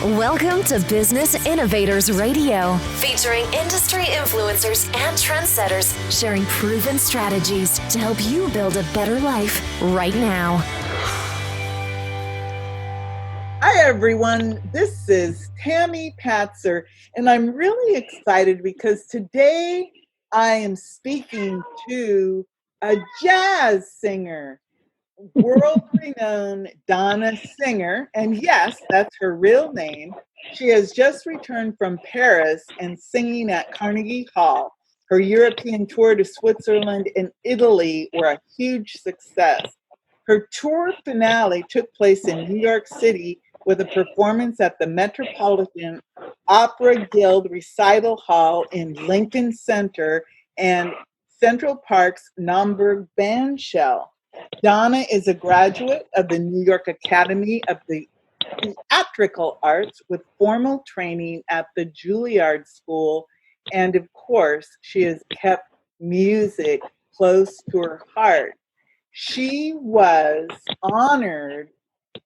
Welcome to Business Innovators Radio, featuring industry influencers and trendsetters sharing proven strategies to help you build a better life right now. Hi, everyone. This is Tammy Patzer, and I'm really excited because today I am speaking to a jazz singer, world-renowned Donna Singer, and yes, that's her real name. She has just returned from Paris and singing at Carnegie Hall. Her European tour to Switzerland and Italy were a huge success. Her tour finale took place in New York City with a performance at the Metropolitan Opera Guild Recital Hall in Lincoln Center and Central Park's Naumburg Bandshell. Donna is a graduate of the New York Academy of the Theatrical Arts with formal training at the Juilliard School, and of course, she has kept music close to her heart. She was honored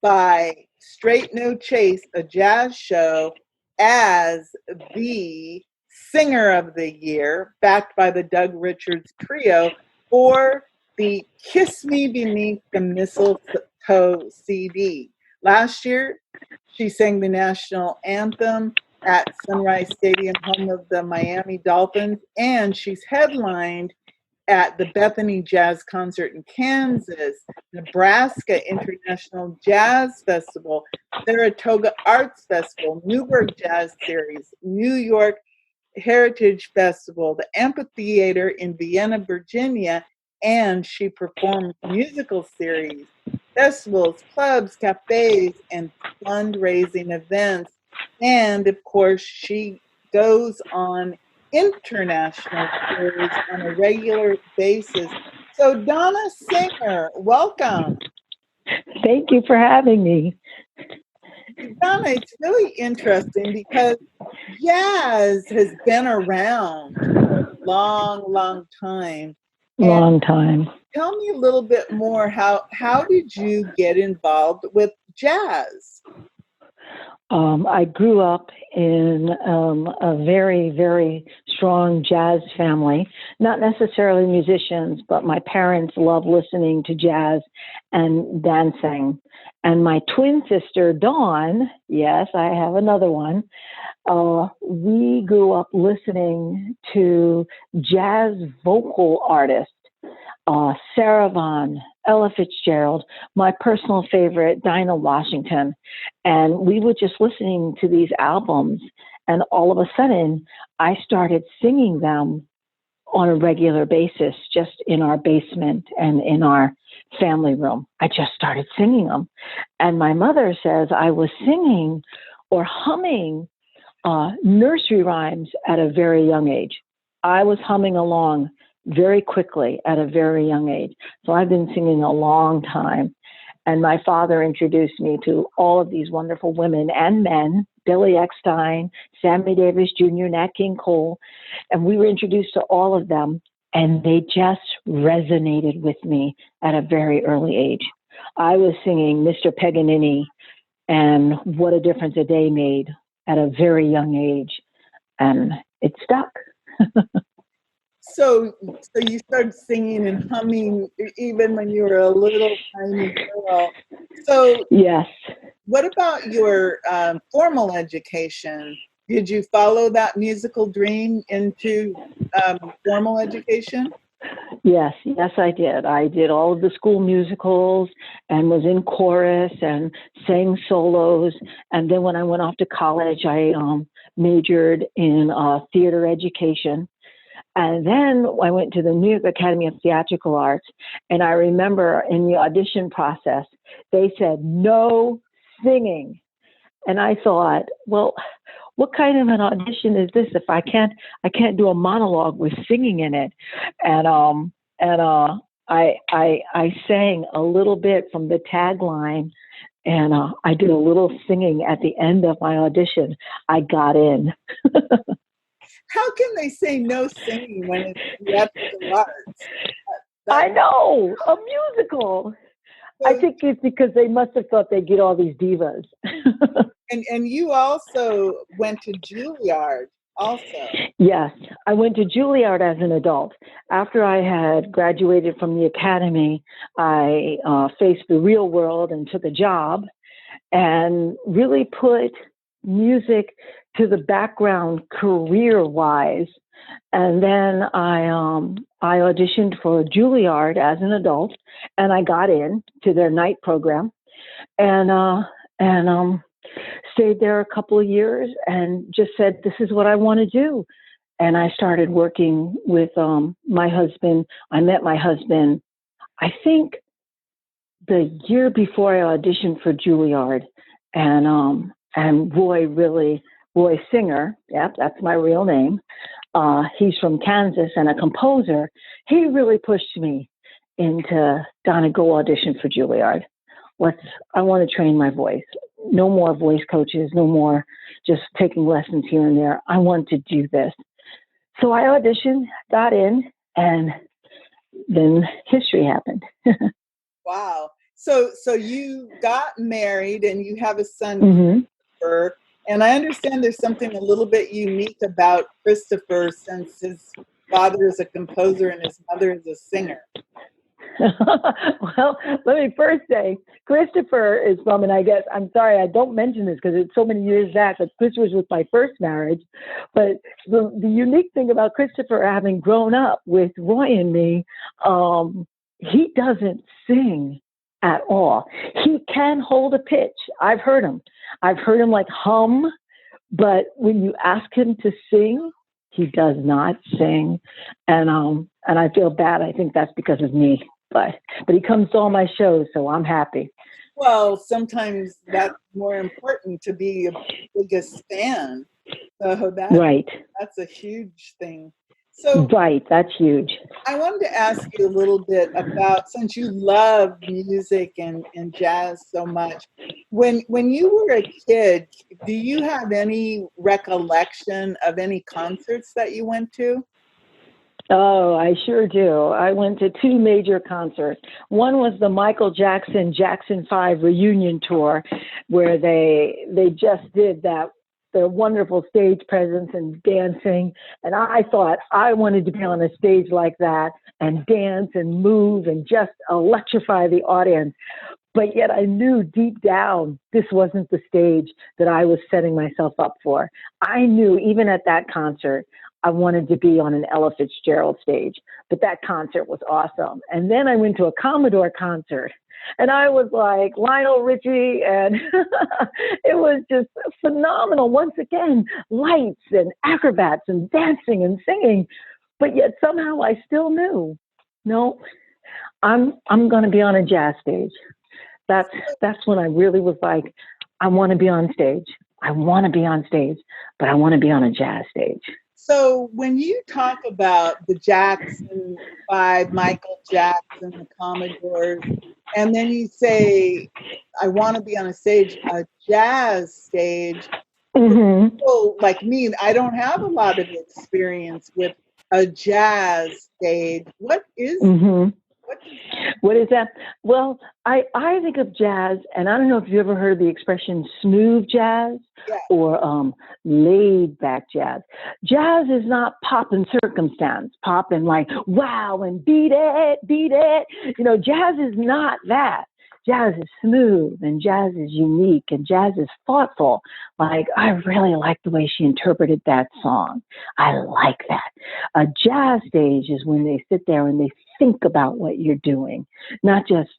by Straight No Chase, a jazz show, as the Singer of the Year, backed by the Doug Richards Trio, for the Kiss Me Beneath the Mistletoe CD. Last year, she sang the national anthem at Sunrise Stadium, home of the Miami Dolphins, and she's headlined at the Bethany Jazz Concert in Kansas, Nebraska International Jazz Festival, Saratoga Arts Festival, Newburgh Jazz Series, New York Heritage Festival, the Amphitheater in Vienna, Virginia, and she performed musical series, festivals, clubs, cafes, and fundraising events. And of course, she goes on international tours on a regular basis. So Donna Singer, welcome. Thank you for having me. Donna, it's really interesting because jazz has been around for a long, long time. Long time. Tell me a little bit more. How did you get involved with jazz? I grew up in a very, very strong jazz family. Not necessarily musicians, but my parents loved listening to jazz and dancing. And my twin sister, Dawn, yes, I have another one, we grew up listening to jazz vocal artists, Sarah Vaughan, Ella Fitzgerald, my personal favorite, Dinah Washington. And we were just listening to these albums, and all of a sudden, I started singing them on a regular basis, just in our basement and in our family room. I just started singing them. And my mother says I was singing or humming nursery rhymes at a very young age. I was humming along very quickly at a very young age. So I've been singing a long time. And my father introduced me to all of these wonderful women and men, Billy Eckstein, Sammy Davis Jr., Nat King Cole. And we were introduced to all of them, and they just resonated with me at a very early age. I was singing Mr. Paganini and What a Difference a Day Made at a very young age, and it stuck. So you started singing and humming even when you were a little tiny girl. So yes. What about your formal education? Did you follow that musical dream into formal education? Yes, I did. I did all of the school musicals and was in chorus and sang solos. And then when I went off to college, I majored in theater education. And then I went to the New York Academy of Theatrical Arts. And I remember in the audition process, they said, no singing. And I thought, well, what kind of an audition is this if I can't do a monologue with singing in it? And I sang a little bit from the tagline, and I did a little singing at the end of my audition. I got in. How can they say no singing when it's theatrical arts? I know, a musical. I think it's because they must have thought they'd get all these divas. And you also went to Juilliard also. Yes, I went to Juilliard as an adult. After I had graduated from the academy, I faced the real world and took a job and really put music to the background career-wise. And then I auditioned for Juilliard as an adult, and I got in to their night program, and stayed there a couple of years, and just said, "This is what I want to do." And I started working with my husband. I met my husband, I think, the year before I auditioned for Juilliard, and Roy Singer, yep, that's my real name. He's from Kansas and a composer. He really pushed me into, Donna, go audition for Juilliard. I want to train my voice. No more voice coaches, no more just taking lessons here and there. I want to do this. So I auditioned, got in, and then history happened. Wow. So you got married and you have a son, Mm-hmm. Christopher. And I understand there's something a little bit unique about Christopher, since his father is a composer and his mother is a singer. Well, let me first say, Christopher is from, and I'm sorry, I don't mention this because it's so many years back, but Christopher was my first marriage. But the unique thing about Christopher, having grown up with Roy and me, he doesn't sing at all. He can hold a pitch. I've heard him like hum, but when you ask him to sing, he does not sing. And I feel bad. I think that's because of me. But he comes to all my shows, so I'm happy. Well, sometimes that's more important, to be a biggest fan. So Right. that's a huge thing. So Right, that's huge. I wanted to ask you a little bit about, since you love music and jazz so much, when you were a kid, do you have any recollection of any concerts that you went to? Oh, I sure do. I went to two major concerts. One was the Michael Jackson 5 reunion tour, where they just did that, their wonderful stage presence and dancing. And I thought I wanted to be on a stage like that and dance and move and just electrify the audience. But yet I knew deep down this wasn't the stage that I was setting myself up for. I knew even at that concert, I wanted to be on an Ella Fitzgerald stage, but that concert was awesome. And then I went to a Commodore concert, and I was like Lionel Richie, and it was just phenomenal. Once again, lights and acrobats and dancing and singing, but yet somehow I still knew, no, I'm going to be on a jazz stage. That's when I really was like, I want to be on stage. I want to be on stage, but I want to be on a jazz stage. So when you talk about the Jackson 5, Michael Jackson, the Commodores, and then you say, I want to be on a jazz stage, Mm-hmm. people like me, I don't have a lot of experience with a jazz stage. What is Mm-hmm. what is that? What is that? Well, I think of jazz, and I don't know if you ever heard the expression smooth jazz Yeah. or laid back jazz. Jazz is not pop and circumstance, pop and like, wow, and beat it. You know, jazz is not that. Jazz is smooth, and jazz is unique, and jazz is thoughtful. Like, I really like the way she interpreted that song. I like that. A jazz stage is when they sit there and they think about what you're doing, not just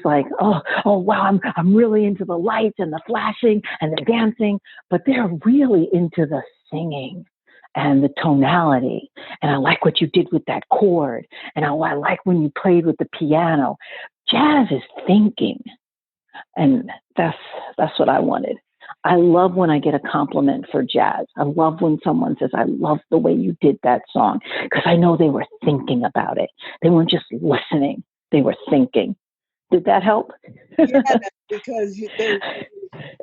like, oh wow, I'm really into the lights and the flashing and the dancing, but they're really into the singing and the tonality. And I like what you did with that chord, and I like when you played with the piano. Jazz is thinking, and that's what I wanted. I love when I get a compliment for jazz. I love when someone says, I love the way you did that song, because I know they were thinking about it. They weren't just listening. They were thinking. Did that help? Yeah, because they're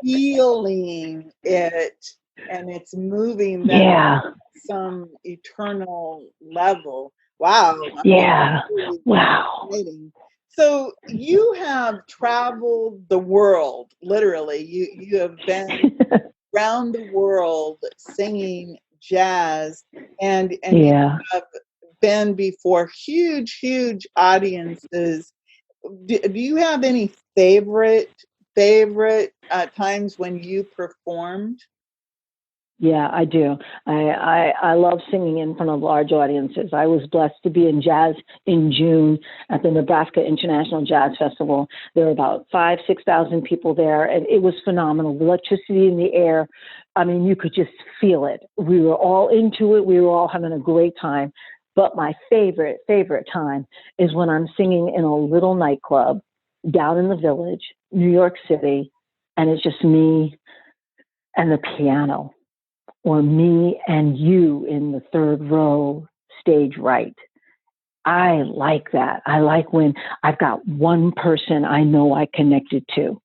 feeling it, and it's moving them to some eternal level. Wow. Yeah. Really Wow. exciting. So you have traveled the world, literally. You have been around the world singing jazz, and you Yeah. have been before huge audiences. Do you have any favorite times when you performed? Yeah, I do. I love singing in front of large audiences. I was blessed to be in jazz in June at the Nebraska International Jazz Festival. There were about 6,000 people there, and it was phenomenal. The electricity in the air, I mean, you could just feel it. We were all into it. We were all having a great time. But my favorite time is when I'm singing in a little nightclub down in the Village, New York City, and it's just me and the piano, or me and you in the third row, stage right. I like that. I like when I've got one person I know I connected to.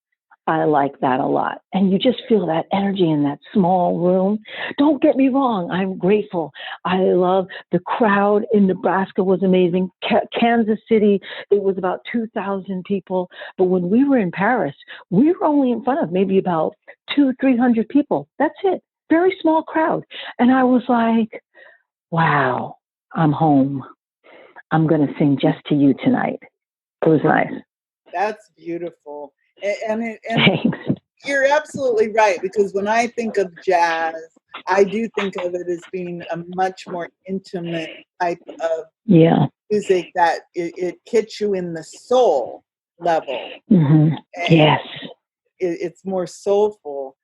I like that a lot. And you just feel that energy in that small room. Don't get me wrong. I'm grateful. I love the crowd in Nebraska was amazing. Kansas City, it was about 2,000 people. But when we were in Paris, we were only in front of maybe about 300 people. That's it. Very small crowd. And I was like, wow, I'm home. I'm going to sing just to you tonight. It was nice. That's beautiful. And Thanks. you're absolutely right, because when I think of jazz, I do think of it as being a much more intimate type of music that it hits you in the soul level. Mm-hmm. Yes. It's more soulful.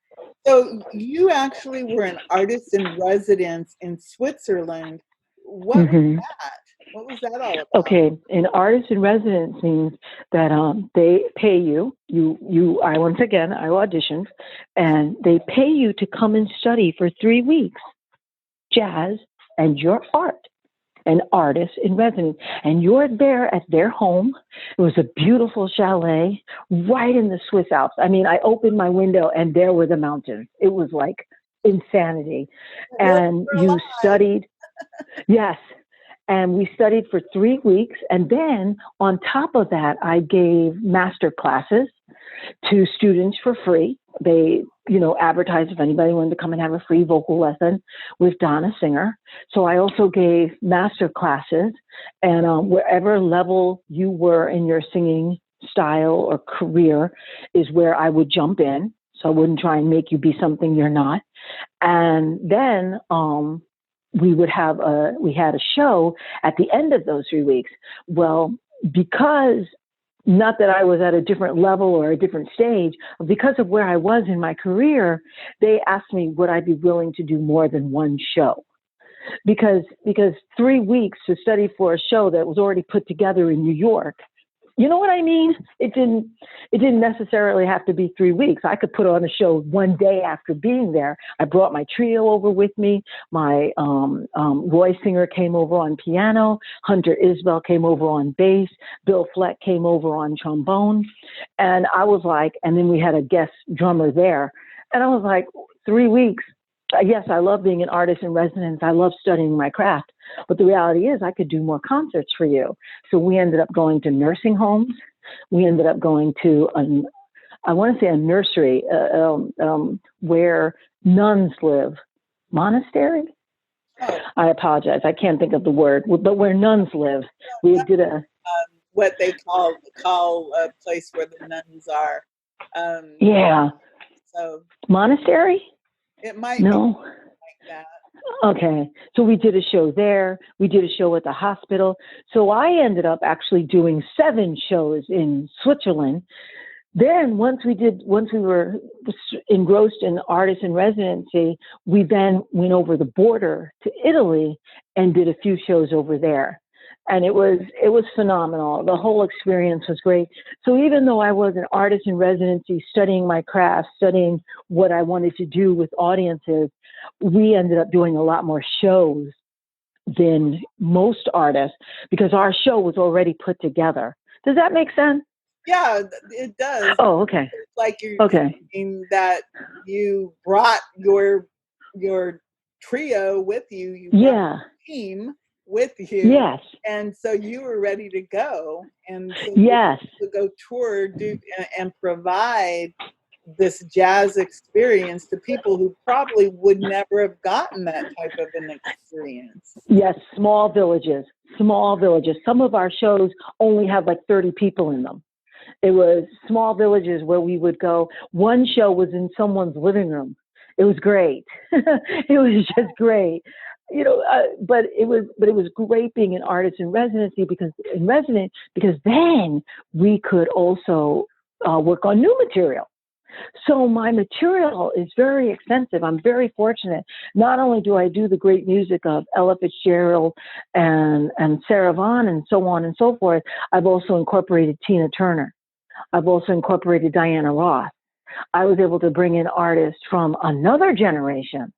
So you actually were an artist in residence in Switzerland. What was that? What was that all about? Okay, an artist in residence means that they pay you. I auditioned, and they pay you to come and study for 3 weeks, jazz and your art. An artist in residence, and you're there at their home. It was a beautiful chalet right in the Swiss Alps. I mean, I opened my window and there were the mountains. It was like insanity. And you studied, yes. And we studied for 3 weeks. And then on top of that, I gave master classes to students for free. They, advertised if anybody wanted to come and have a free vocal lesson with Donna Singer. So I also gave master classes, and wherever level you were in your singing style or career is where I would jump in. So I wouldn't try and make you be something you're not. And then, we had a show at the end of those 3 weeks. Well, because not that I was at a different level or a different stage, because of where I was in my career, they asked me, would I be willing to do more than one show? Because 3 weeks to study for a show that was already put together in New York, you know what I mean? It didn't necessarily have to be 3 weeks. I could put on a show one day after being there. I brought my trio over with me. My Roy Singer came over on piano. Hunter Isbell came over on bass. Bill Fleck came over on trombone. And I was like, and then we had a guest drummer there. And I was like, 3 weeks. Yes, I love being an artist in residence. I love studying my craft. But the reality is I could do more concerts for you. So we ended up going to nursing homes. We ended up going to, a nursery where nuns live. Monastery? I apologize. I can't think of the word, but where nuns live. We did what they call a place where the nuns are. So monastery? It might no. be like that. Okay. So we did a show there. We did a show at the hospital. So I ended up actually doing 7 shows in Switzerland. Then once we were engrossed in artist in residency, we then went over the border to Italy and did a few shows over there. And it was phenomenal. The whole experience was great. So even though I was an artist in residency, studying my craft, studying what I wanted to do with audiences, we ended up doing a lot more shows than most artists because our show was already put together. Does that make sense? Yeah, it does. Oh, okay. It's like you're saying that you brought your trio with you. You brought your team with you. Yes. And so you were ready to go. And so Yes. to go tour, and provide this jazz experience to people who probably would never have gotten that type of an experience. Yes, small villages. Some of our shows only had like 30 people in them. It was small villages where we would go. One show was in someone's living room. It was great. It was just great. But it was great being an artist in residency because then we could also work on new material. So my material is very extensive. I'm very fortunate. Not only do I do the great music of Ella Fitzgerald and Sarah Vaughan and so on and so forth, I've also incorporated Tina Turner. I've also incorporated Diana Ross. I was able to bring in artists from another generation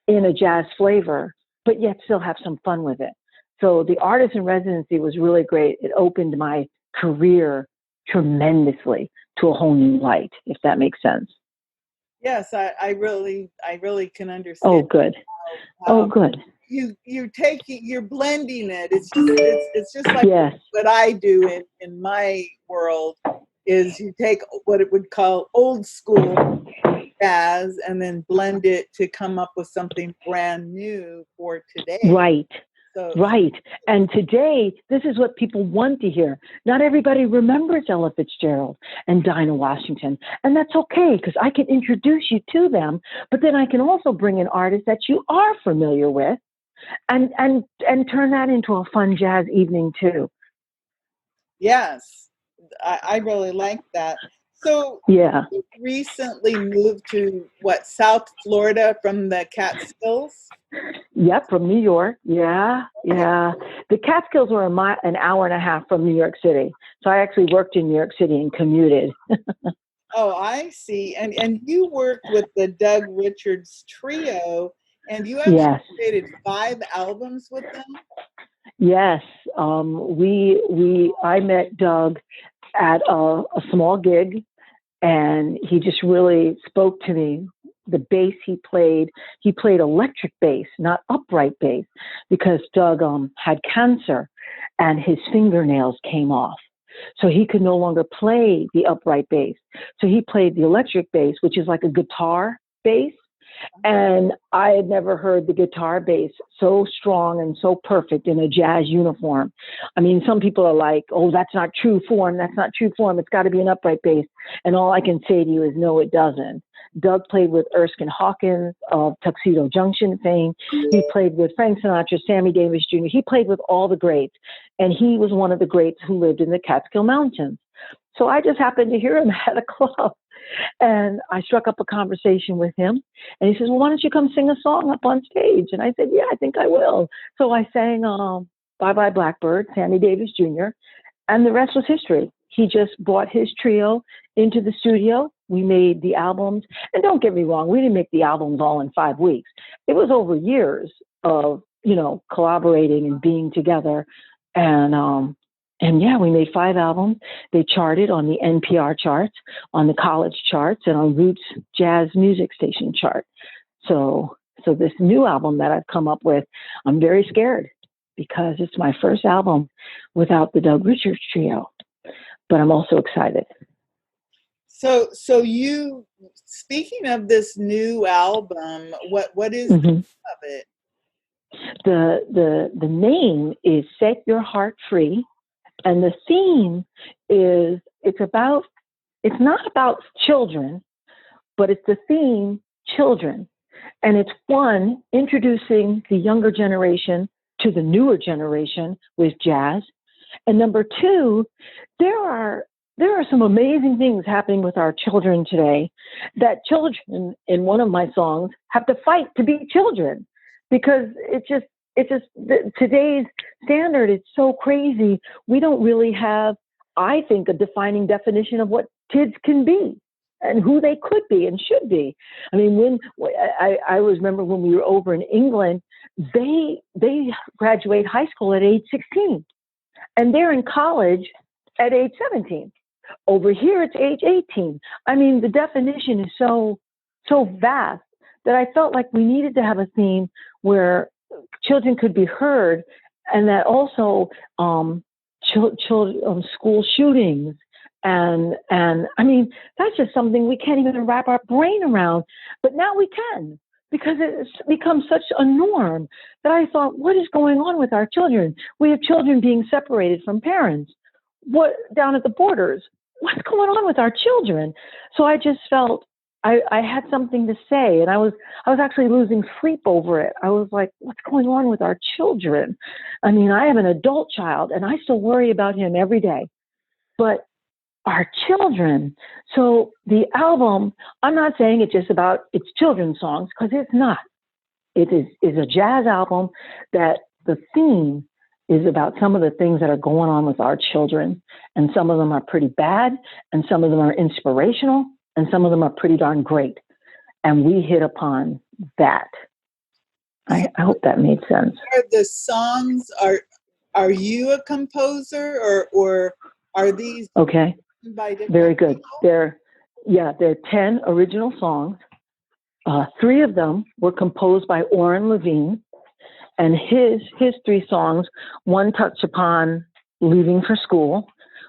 in a jazz flavor, but yet still have some fun with it. So the artist in residency was really great. It opened my career tremendously to a whole new light, if that makes sense. Yes, I really can understand. Oh, good. Good. You're blending it. It's just like yes. what I do in my world is you take what it would call old school jazz and then blend it to come up with something brand new for today. Right. Right. And today, this is what people want to hear. Not everybody remembers Ella Fitzgerald and Dinah Washington. And that's okay, because I can introduce you to them, but then I can also bring in artists that you are familiar with and turn that into a fun jazz evening too. Yes, I really like that. So yeah. You recently moved to South Florida from the Catskills? Yep, from New York. Yeah. The Catskills were an hour and a half from New York City. So I actually worked in New York City and commuted. Oh, I see. And you worked with the Doug Richards Trio, and you actually created 5 albums with them? Yes. I met Doug at a small gig, and he just really spoke to me. The bass he played electric bass, not upright bass, because Doug had cancer and his fingernails came off. So he could no longer play the upright bass. So he played the electric bass, which is like a guitar bass. And I had never heard the guitar bass so strong and so perfect in a jazz uniform. I mean, some people are like, oh, that's not true form. That's not true form. It's got to be an upright bass. And all I can say to you is, no, it doesn't. Doug played with Erskine Hawkins of Tuxedo Junction fame. He played with Frank Sinatra, Sammy Davis Jr. He played with all the greats. And he was one of the greats who lived in the Catskill Mountains. So I just happened to hear him at a club. And I struck up a conversation with him. And he says, well, why don't you come sing a song up on stage? And I said, yeah, I think I will. So I sang Bye Bye Blackbird, Sammy Davis Jr., and the rest was history. He just brought his trio into the studio. We made the albums. And don't get me wrong, we didn't make the albums all in 5 weeks. It was over years of, collaborating and being together. And yeah, we made 5 albums. They charted on the NPR charts, on the college charts, and on Roots Jazz Music Station chart. So this new album that I've come up with, I'm very scared because it's my first album without the Doug Richards Trio. But I'm also excited. So you, speaking of this new album, what is the name of it? The name is Set Your Heart Free. And the theme is, it's not about children, but it's the theme, children. And it's one, introducing the younger generation to the newer generation with jazz. And number 2, there are some amazing things happening with our children today, that children in one of my songs have to fight to be children, because today's standard is so crazy. We don't really have, I think, a defining definition of what kids can be and who they could be and should be. I mean, I remember when we were over in England, they graduate high school at age 16, and they're in college at age 17. Over here, it's age 18. I mean, the definition is so vast that I felt like we needed to have a theme where children could be heard and that also school shootings. And I mean, that's just something we can't even wrap our brain around. But now we can, because it's become such a norm that I thought, what is going on with our children? We have children being separated from parents. What down at the borders? What's going on with our children? So I just felt I had something to say, and I was actually losing sleep over it. I was like, what's going on with our children? I mean, I have an adult child, and I still worry about him every day. But our children. So the album, I'm not saying it's just about it's children's songs, because it's not. It is a jazz album that the theme is about some of the things that are going on with our children. And some of them are pretty bad, and some of them are inspirational, and some of them are pretty darn great. And we hit upon that. I hope that made sense. Are the songs, are you a composer, or are these okay? Very good. People? There are 10 original songs. 3 of them were composed by Orrin Levine, and his 3 songs, one touched upon leaving for school,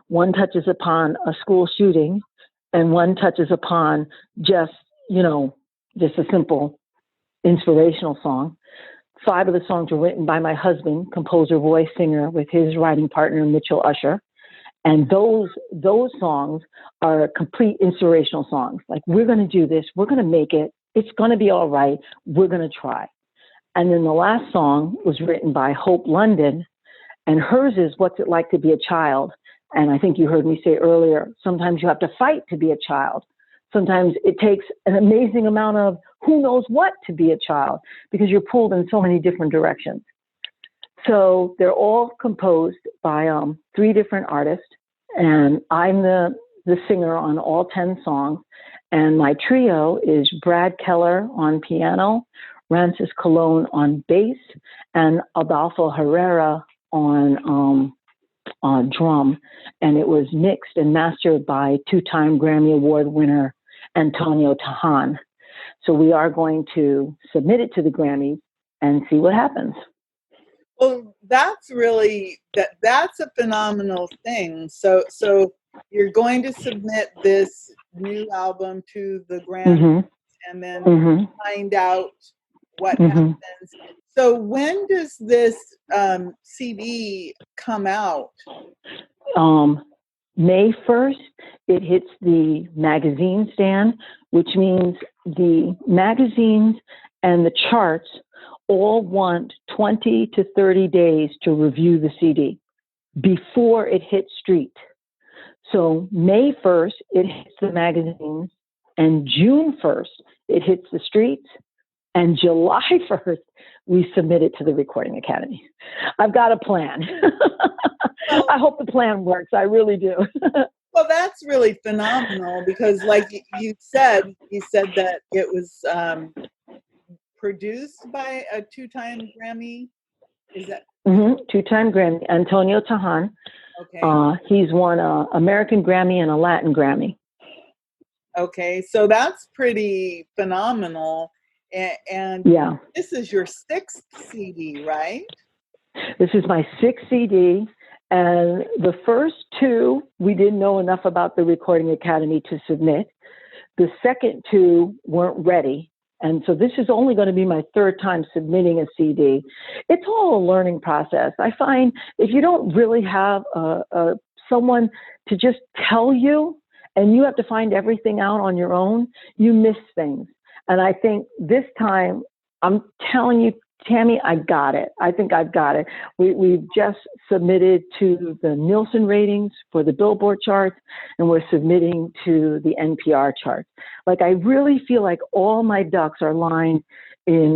one touches upon a school shooting, and one touches upon just a simple inspirational song. 5 of the songs were written by my husband, composer Roy Singer, with his writing partner Mitchell Usher. And those songs are complete inspirational songs. Like, we're going to do this. We're going to make it. It's going to be all right. We're going to try. And then the last song was written by Hope London, and hers is What's It Like to Be a Child? And I think you heard me say earlier, sometimes you have to fight to be a child. Sometimes it takes an amazing amount of who knows what to be a child, because you're pulled in so many different directions. So they're all composed by 3 different artists, and I'm the singer on all 10 songs. And my trio is Brad Keller on piano, Rancis Colon on bass, and Adolfo Herrera on drum. And it was mixed and mastered by 2-time Grammy Award winner Antonio Tahan. So we are going to submit it to the Grammys and see what happens. Well, that's really that's a phenomenal thing. So you're going to submit this new album to the Grammys, and then find out what happens. So when does this CD come out? May 1st, it hits the magazine stand, which means the magazines and the charts all want 20 to 30 days to review the CD before it hits street. So May 1st, it hits the magazines, and June 1st, it hits the streets, and July 1st, we submit it to the Recording Academy. I've got a plan. I hope the plan works. I really do. Well, that's really phenomenal, because like you said that it was produced by a 2-time Grammy. Is that? 2-time Grammy, Antonio Tahan. Okay. He's won an American Grammy and a Latin Grammy. Okay, so that's pretty phenomenal. And yeah, this is your 6th CD, right? This is my 6th CD. And the first 2, we didn't know enough about the Recording Academy to submit. The second 2 weren't ready. And so this is only going to be my 3rd time submitting a CD. It's all a learning process. I find if you don't really have someone to just tell you, and you have to find everything out on your own, you miss things. And I think this time, I'm telling you, Tammy, I got it. I think I've got it. We've just submitted to the Nielsen ratings for the Billboard charts, and we're submitting to the NPR charts. Like, I really feel like all my ducks are lined in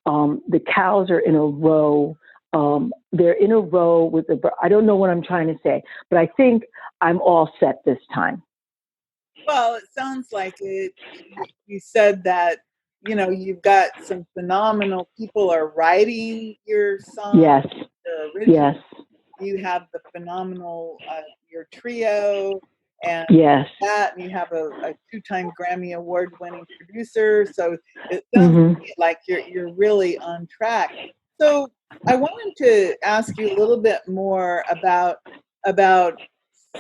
the cows are in a row. They're in a row with I don't know what I'm trying to say, but I think I'm all set this time. Well, it sounds like it. You said that, you've got some phenomenal people are writing your songs. Yes. Yes. You have the phenomenal, your trio, and yes. that, and you have a 2-time Grammy Award winning producer. So it sounds like you're really on track. So I wanted to ask you a little bit more about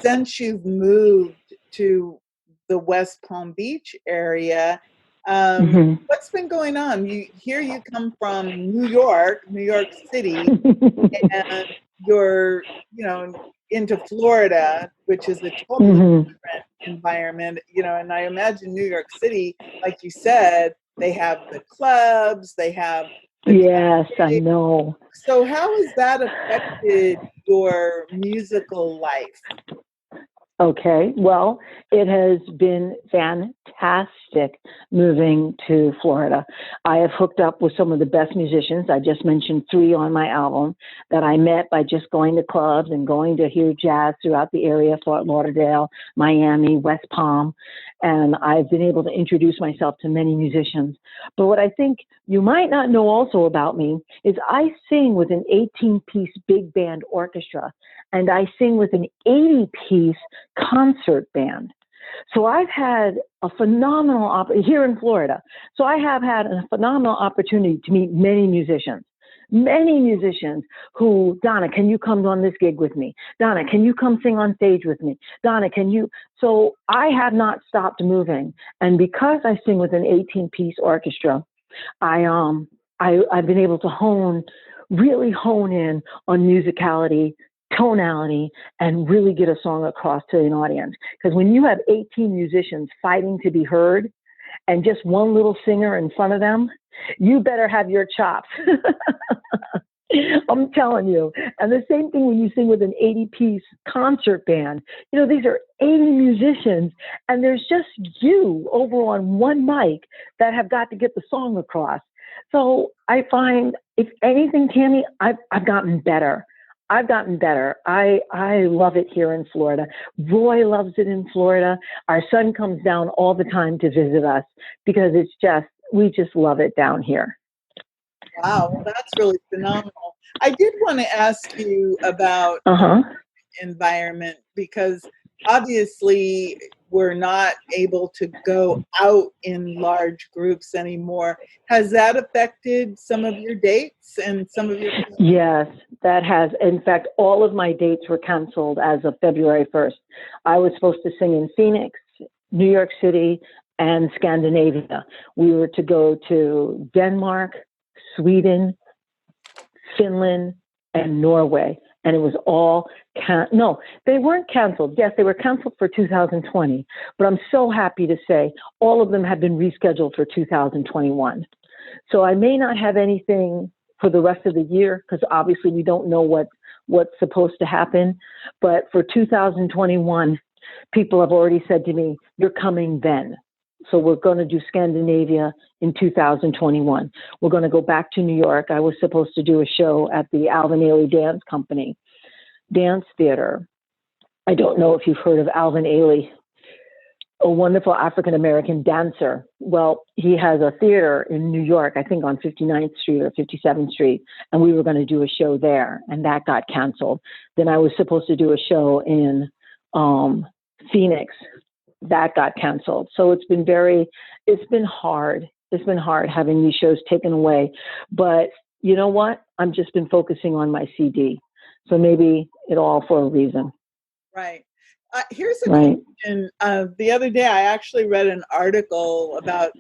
since you've moved to the West Palm Beach area. Hmm. What's been going on? You come from New York City, and you're, into Florida, which is a totally Hmm. different environment, and I imagine New York City, like you said, they have the clubs, they have the Yes, I traffic. know. So how has that affected your musical life? Okay, well, it has been fantastic moving to Florida. I have hooked up with some of the best musicians. I just mentioned 3 on my album that I met by just going to clubs and going to hear jazz throughout the area, Fort Lauderdale, Miami, West Palm. And I've been able to introduce myself to many musicians. But what I think you might not know also about me is I sing with an 18-piece big band orchestra, and I sing with an 80-piece concert band. So I've had a phenomenal here in Florida. So I have had a phenomenal opportunity to meet many musicians who, Donna, can you come on this gig with me? Donna, can you come sing on stage with me? Donna, can you? So I have not stopped moving. And because I sing with an 18-piece orchestra, I've been able to really hone in on musicality, tonality, and really get a song across to an audience. Because when you have 18 musicians fighting to be heard and just one little singer in front of them, you better have your chops. I'm telling you. And the same thing when you sing with an 80-piece concert band. These are 80 musicians, and there's just you over on one mic that have got to get the song across. So I find, if anything, Tammy, I've gotten better. I love it here in Florida. Roy loves it in Florida. Our son comes down all the time to visit us because we just love it down here. Wow, well, that's really phenomenal. I did want to ask you about environment, because obviously we're not able to go out in large groups anymore. Has that affected some of your dates and some of your plans? Yes, that has. In fact, all of my dates were canceled as of February 1st. I was supposed to sing in Phoenix, New York City, and Scandinavia. We were to go to Denmark, Sweden, Finland, and Norway. And it was all, no, they weren't canceled. Yes, they were canceled for 2020. But I'm so happy to say all of them have been rescheduled for 2021. So I may not have anything for the rest of the year, because obviously we don't know what's supposed to happen. But for 2021, people have already said to me, you're coming then. So we're going to do Scandinavia in 2021. We're going to go back to New York. I was supposed to do a show at the Alvin Ailey Dance Company, Dance Theater. I don't know if you've heard of Alvin Ailey, a wonderful African-American dancer. Well, he has a theater in New York, I think on 59th Street or 57th Street, and we were going to do a show there, and that got canceled. Then I was supposed to do a show in Phoenix. That got canceled. So it's been hard. It's been hard having these shows taken away. But you know what? I've just been focusing on my CD. So maybe it all for a reason. Right. Here's a question. The other day, I actually read an article about,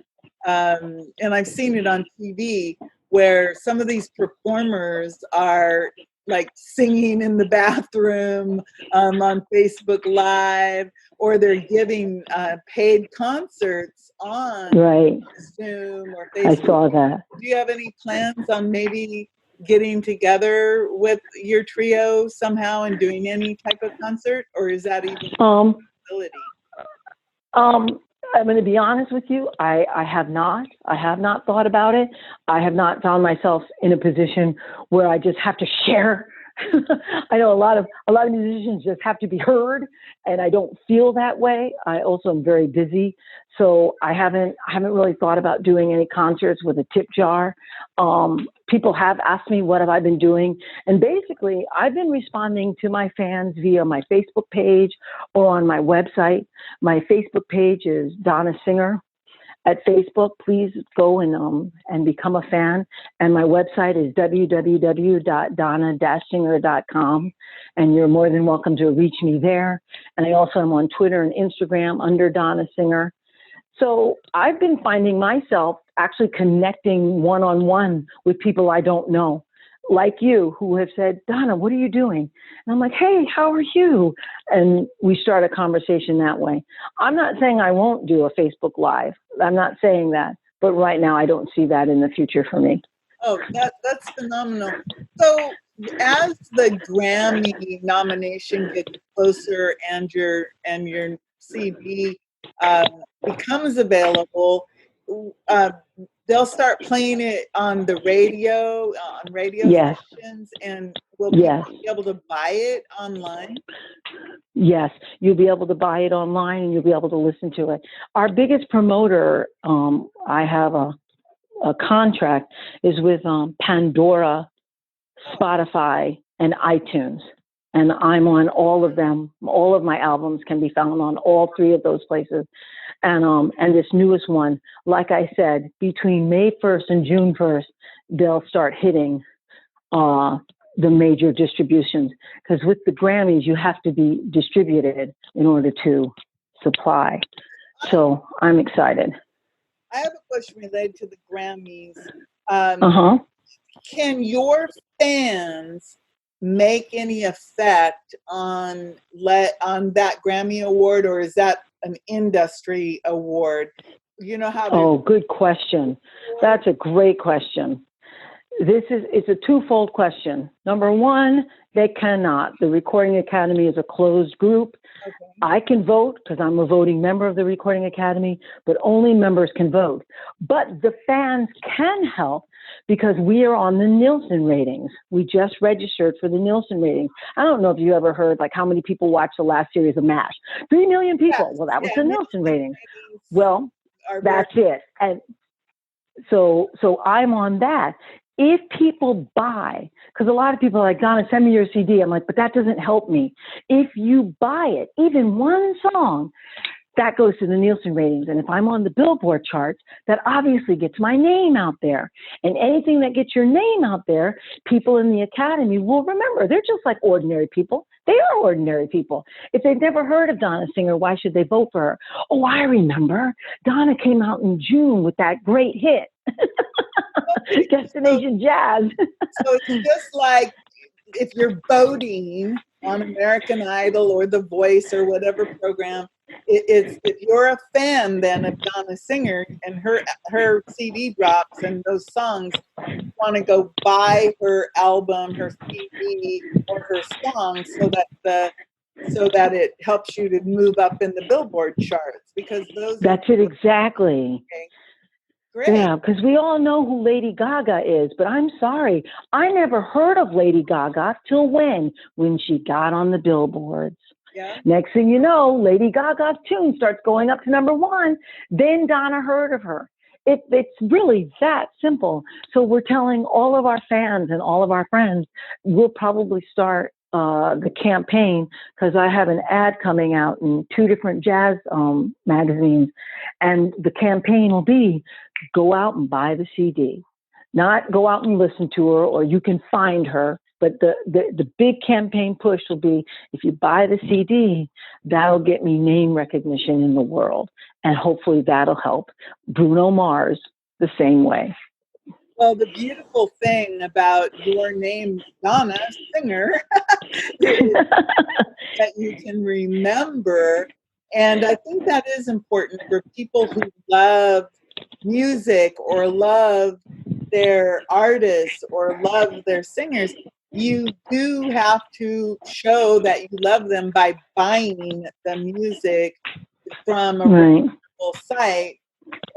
and I've seen it on TV, where some of these performers are like singing in the bathroom, on Facebook Live, or they're giving paid concerts on Zoom or Facebook. I saw that. Do you have any plans on maybe getting together with your trio somehow and doing any type of concert, or is that even a possibility? I'm going to be honest with you. I have not thought about it. I have not found myself in a position where I just have to share. I know a lot of musicians just have to be heard, and I don't feel that way. I also am very busy, so I haven't really thought about doing any concerts with a tip jar. People have asked me what have I been doing, and basically I've been responding to my fans via my Facebook page or on my website. My Facebook page is Donna Singer, at Facebook, please go and become a fan. And my website is www.donna-singer.com. And you're more than welcome to reach me there. And I also am on Twitter and Instagram under Donna Singer. So I've been finding myself actually connecting one-on-one with people I don't know, like you, who have said, Donna, what are you doing? And I'm like, hey, how are you? And we start a conversation that way. I'm not saying I won't do a Facebook Live. I'm not saying that. But right now, I don't see that in the future for me. Oh, that's phenomenal. So as the Grammy nomination gets closer and your CD becomes available, they'll start playing it on the radio, Yes. stations, and will people be able to buy it online? Yes, you'll be able to buy it online and you'll be able to listen to it. Our biggest promoter, I have a contract, is with Pandora, Spotify, and iTunes. And I'm on all of them. All of my albums can be found on all three of those places. And this newest one, like I said, between May 1st and June 1st, they'll start hitting the major distributions. Because with the Grammys, you have to be distributed in order to supply. So I'm excited. I have a question related to the Grammys. Can your fans make any effect on that Grammy award, or is that an industry award? You know how? Oh, good question. That's a great question. It's a twofold question. Number one, they cannot. The Recording Academy is a closed group. Okay. I can vote because I'm a voting member of the Recording Academy, but only members can vote. But the fans can help because we are on the Nielsen ratings. We just registered for the Nielsen ratings. I don't know if you ever heard like how many people watched the last series of MASH. 3 million people. Yes. Well, that was the Nielsen ratings. Well, that's it. And so I'm on that. If people buy, because a lot of people are like, Donna, send me your CD. I'm like, but that doesn't help me. If you buy it, even one song, that goes to the Nielsen ratings. And if I'm on the Billboard charts, that obviously gets my name out there. And anything that gets your name out there, people in the Academy will remember. They're just like ordinary people. They are ordinary people. If they've never heard of Donna Singer, why should they vote for her? Oh, I remember. Donna came out in June with that great hit. Destination Jazz. So it's just like if you're voting on American Idol or The Voice or whatever program, it's if you're a fan then of Donna Singer and her CD drops and those songs, you want to go buy her album, her CD, or her song so that it helps you to move up in the Billboard charts, because that's it exactly. Okay. Great. Yeah, because we all know who Lady Gaga is, but I'm sorry, I never heard of Lady Gaga till when she got on the billboards. Yeah. Next thing you know, Lady Gaga's tune starts going up to #1. Then Donna heard of her. It's really that simple. So we're telling all of our fans and all of our friends, we'll probably start the campaign, because I have an ad coming out in 2 different jazz magazines, and the campaign will be go out and buy the CD, not go out and listen to her, or you can find her. But the big campaign push will be, if you buy the CD, that'll get me name recognition in the world, and hopefully that'll help Bruno Mars the same way. Well, the beautiful thing about your name, Donna Singer, is that you can remember. And I think that is important for people who love music or love their artists or love their singers. You do have to show that you love them by buying the music from a reputable site.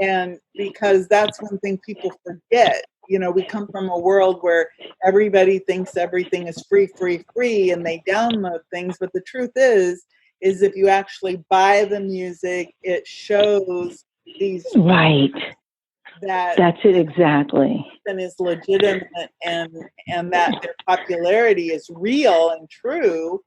And because that's one thing people forget. You know, we come from a world where everybody thinks everything is free, and they download things. But the truth is if you actually buy the music, it shows these right. That's it exactly. And is legitimate, and that their popularity is real and true.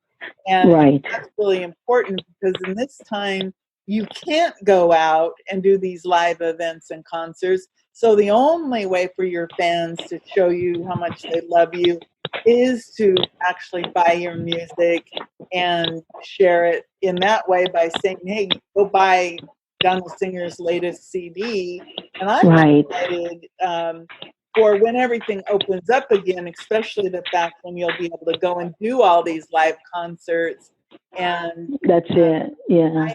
And right. That's really important, because in this time you can't go out and do these live events and concerts. So the only way for your fans to show you how much they love you is to actually buy your music and share it in that way by saying, hey, go buy Donna Singer's latest CD. And I'm excited for when everything opens up again, especially the fact when you'll be able to go and do all these live concerts. And that's it. Yeah.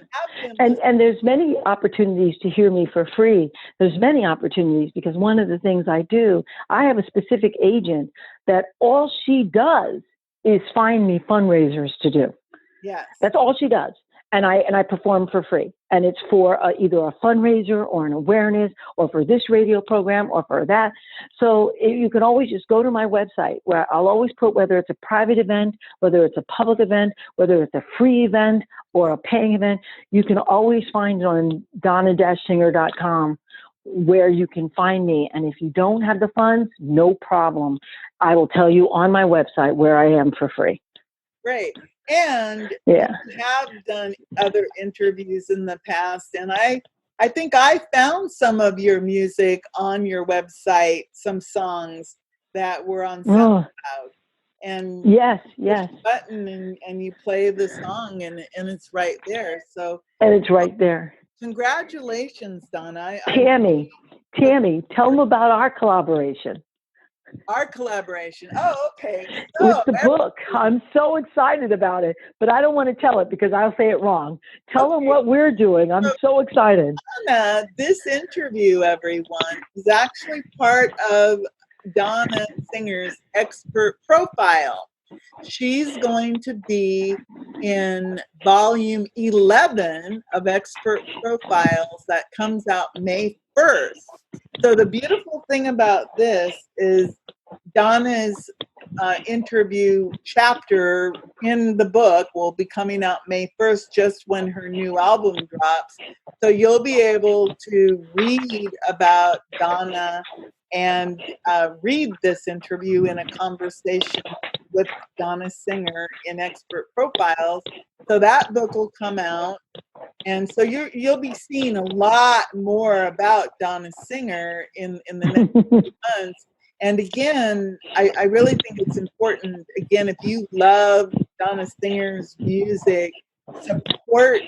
And there's many opportunities to hear me for free. There's many opportunities because one of the things I do, I have a specific agent that all she does is find me fundraisers to do. Yes. That's all she does. And I perform for free. And it's for either a fundraiser or an awareness or for this radio program or for that. So you can always just go to my website where I'll always put whether it's a private event, whether it's a public event, whether it's a free event or a paying event. You can always find it on donna-singer.com where you can find me. And if you don't have the funds, no problem. I will tell you on my website where I am for free. Great. And yeah, you have done other interviews in the past, and I think I found some of your music on your website, some songs that were on SoundCloud. And yes, button and you play the song and it's right there. So and it's right there. Congratulations, Donna. Tammy, tell them about our collaboration. Our collaboration. Oh, okay. So, with the book. I'm so excited about it, but I don't want to tell it because I'll say it wrong. Tell them what we're doing. I'm so excited. Donna, this interview, everyone, is actually part of Donna Singer's expert profile. She's going to be in volume 11 of Expert Profiles that comes out May 1st. So the beautiful thing about this is Donna's interview chapter in the book will be coming out May 1st, just when her new album drops. So you'll be able to read about Donna and read this interview in a conversation with Donna Singer in Expert Profiles. So that book will come out. And so you'll be seeing a lot more about Donna Singer in the next few months. And again, I really think it's important, again, if you love Donna Singer's music, support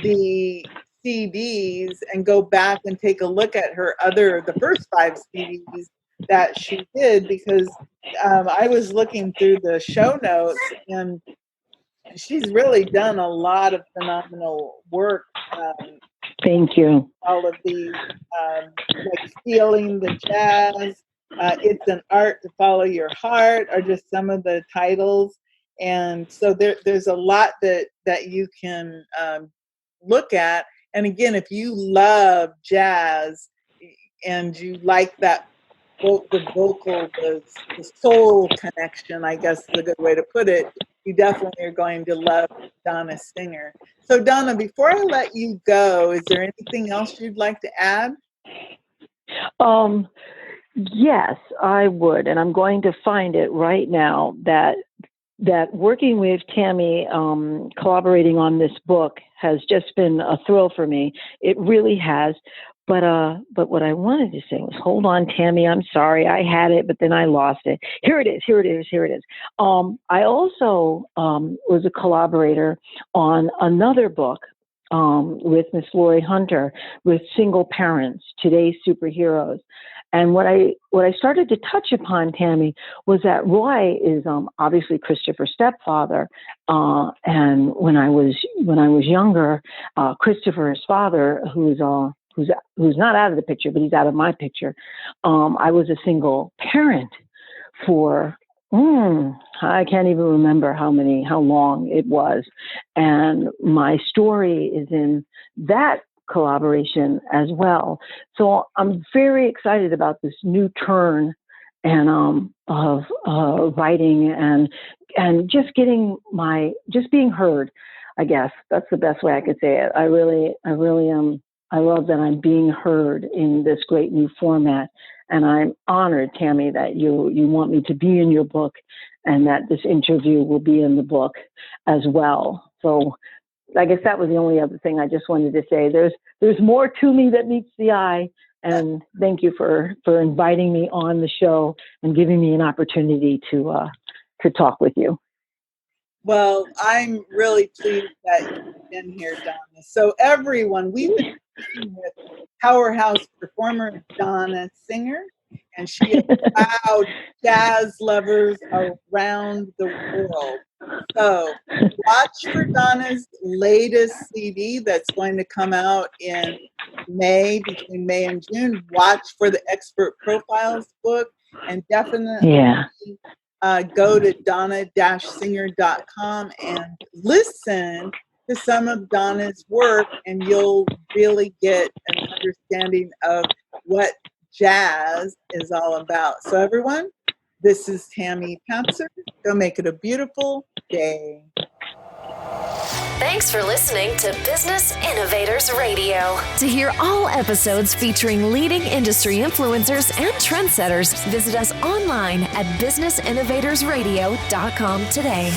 the CDs and go back and take a look at the first 5 CDs that she did, because I was looking through the show notes and she's really done a lot of phenomenal work. Thank you. All of these, like Feeling the Jazz, It's an Art to Follow Your Heart are just some of the titles. And so there's a lot that you can look at. And again, if you love jazz and you like that, the vocal, the soul connection, I guess is a good way to put it, you definitely are going to love Donna Singer. So Donna, before I let you go, is there anything else you'd like to add? Yes, I would. And I'm going to find it right now that working with Tammy, collaborating on this book has just been a thrill for me. It really has. But what I wanted to say was, hold on, Tammy, I'm sorry. I had it, but then I lost it. Here it is. I also was a collaborator on another book with Miss Lori Hunter with Single Parents, Today's Superheroes. And what I started to touch upon, Tammy, was that Roy is obviously Christopher's stepfather, and when I was younger, Christopher's father, who's not out of the picture, but he's out of my picture. I was a single parent for I can't even remember how long it was, and my story is in that collaboration as well. So I'm very excited about this new turn and of writing and just being heard. I guess that's the best way I could say it. I really am. I love that I'm being heard in this great new format, and I'm honored, Tammy, that you want me to be in your book, and that this interview will be in the book as well. So I guess that was the only other thing I just wanted to say. There's more to me that meets the eye. And thank you for inviting me on the show and giving me an opportunity to talk with you. Well, I'm really pleased that you've been here, Donna. So everyone, we've been speaking with Powerhouse performer Donna Singer, and she has wowed jazz lovers around the world. So watch for Donna's latest CD that's going to come out in May, between May and June. Watch for the Expert Profiles book, and definitely go to donna-singer.com and listen to some of Donna's work, and you'll really get an understanding of what jazz is all about. So everyone, this is Tammy Papser. Go make it a beautiful day. Thanks for listening to Business Innovators Radio. To hear all episodes featuring leading industry influencers and trendsetters, visit us online at businessinnovatorsradio.com today.